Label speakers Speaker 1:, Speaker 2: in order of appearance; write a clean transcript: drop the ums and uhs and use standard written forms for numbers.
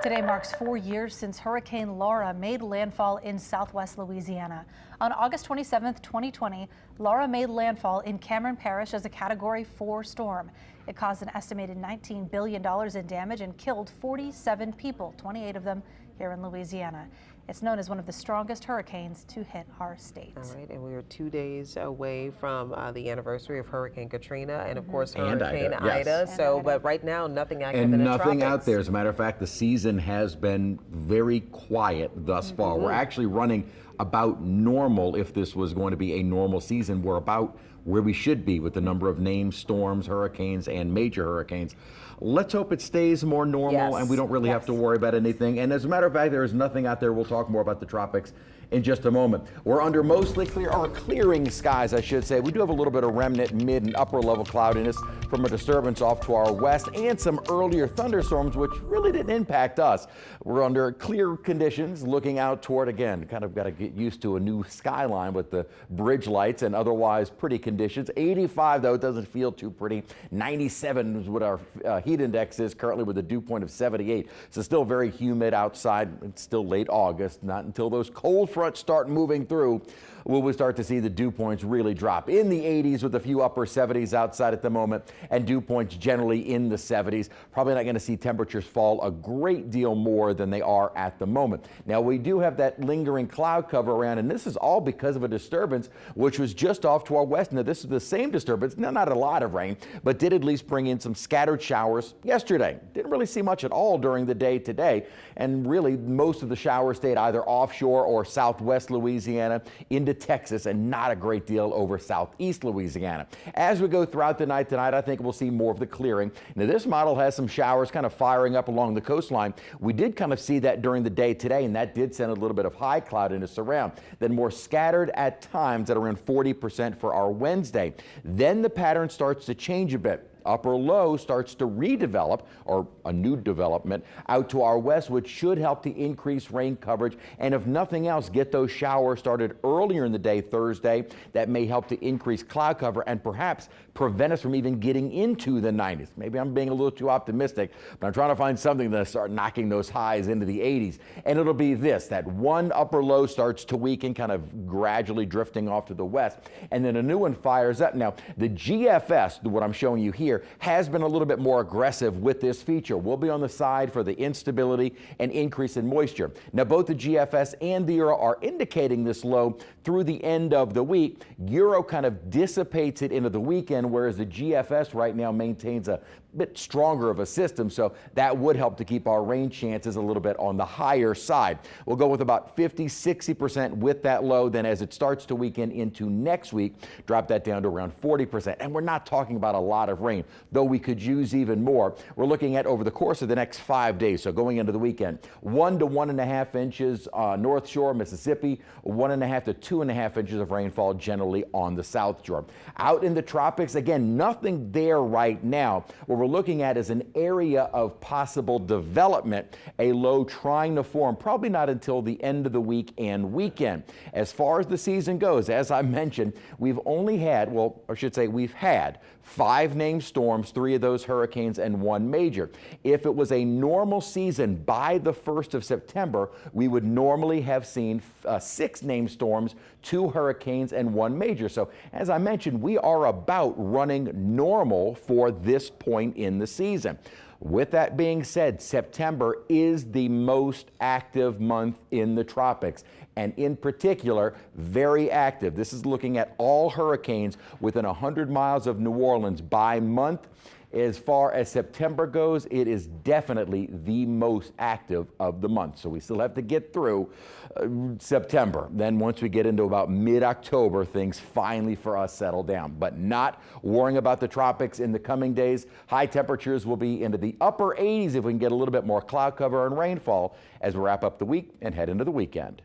Speaker 1: Today marks 4 years since Hurricane Laura made landfall in southwest Louisiana. On August 27, 2020, Laura made landfall in Cameron Parish as a Category 4 storm. It caused an estimated $19 billion in damage and killed 47 people, 28 of them here in Louisiana. It's known as one of the strongest hurricanes to hit our state.
Speaker 2: All right, and we are 2 days away from the anniversary of Hurricane Katrina and, of course, Hurricane Ida.
Speaker 3: Yes.
Speaker 2: But right now, nothing active
Speaker 3: and
Speaker 2: in the
Speaker 3: nothing
Speaker 2: tropics.
Speaker 3: out there. As a matter of fact, the season has been very quiet thus far. We're actually running about normal. If this was going to be a normal season, we're about where we should be with the number of named storms, hurricanes, and major hurricanes. Let's hope it stays more normal and we don't really have to worry about anything. And as a matter of fact, there is nothing out there. We'll talk more about the tropics in just a moment. We're under mostly clear, or clearing skies, I should say. We do have a little bit of remnant mid and upper level cloudiness from a disturbance off to our west and some earlier thunderstorms, which really didn't impact us. We're under clear conditions looking out toward, again, kind of got to get used to a new skyline with the bridge lights and otherwise pretty conditions. 85, though, it doesn't feel too pretty. 97 is what our heat index is currently with a dew point of 78. So still very humid outside. It's still late August. Not until those cold fronts start moving through will we start to see the dew points really drop in the 80s with a few upper 70s outside at the moment, and dew points generally in the 70s. Probably not going to see temperatures fall a great deal more than they are at the moment. Now, we do have that lingering cloud cover around, and this is all because of a disturbance which was just off to our west. Now, this is the same disturbance, now not a lot of rain, but did at least bring in some scattered showers yesterday. Didn't really see much at all during the day today, and really most of the showers stayed either offshore or southwest Louisiana into Texas, and not a great deal over southeast Louisiana. As we go throughout the night tonight, I think we'll see more of the clearing. Now, this model has some showers kind of firing up along the coastline. We did kind of see that during the day today, and that did send a little bit of high cloudiness around. Then more scattered at times at around 40% for our Wednesday. Then the pattern starts to change a bit. Upper low starts to redevelop, or a new development, out to our west, which should help to increase rain coverage. And if nothing else, get those showers started earlier in the day Thursday. That may help to increase cloud cover and perhaps prevent us from even getting into the 90s. Maybe I'm being a little too optimistic, but I'm trying to find something to start knocking those highs into the 80s. And it'll be this, that one upper low starts to weaken, kind of gradually drifting off to the west, and then a new one fires up. Now, the GFS, what I'm showing you here, has been a little bit more aggressive with this feature. We'll be on the side for the instability and increase in moisture. Now, both the GFS and the Euro are indicating this low through the end of the week. Euro kind of dissipates it into the weekend, whereas the GFS right now maintains a bit stronger of a system, so that would help to keep our rain chances a little bit on the higher side. We'll go with about 50-60% with that low. Then as it starts to weaken into next week, drop that down to around 40%. And we're not talking about a lot of rain, though we could use even more. We're looking at over the course of the next 5 days, so going into the weekend, 1 to 1.5 inches North Shore, Mississippi, 1.5 to 2.5 inches of rainfall generally on the South Shore. Out in the tropics, again, nothing there right now. What we're looking at is an area of possible development, a low trying to form, probably not until the end of the week and weekend. As far as the season goes, as I mentioned, we've only had, well, I should say we've had 5 named storms, 3 of those hurricanes and 1 major. If it was a normal season by the 1st of September, we would normally have seen 6 named storms, 2 hurricanes and 1 major. So as I mentioned, we are about running normal for this point in the season. With that being said, September is the most active month in the tropics, and in particular, very active. This is looking at all hurricanes within 100 miles of New Orleans by month. As far as September goes, it is definitely the most active of the month. So we still have to get through September. Then once we get into about mid-October, things finally for us settle down. But not worrying about the tropics in the coming days. High temperatures will be into the upper 80s if we can get a little bit more cloud cover and rainfall as we wrap up the week and head into the weekend.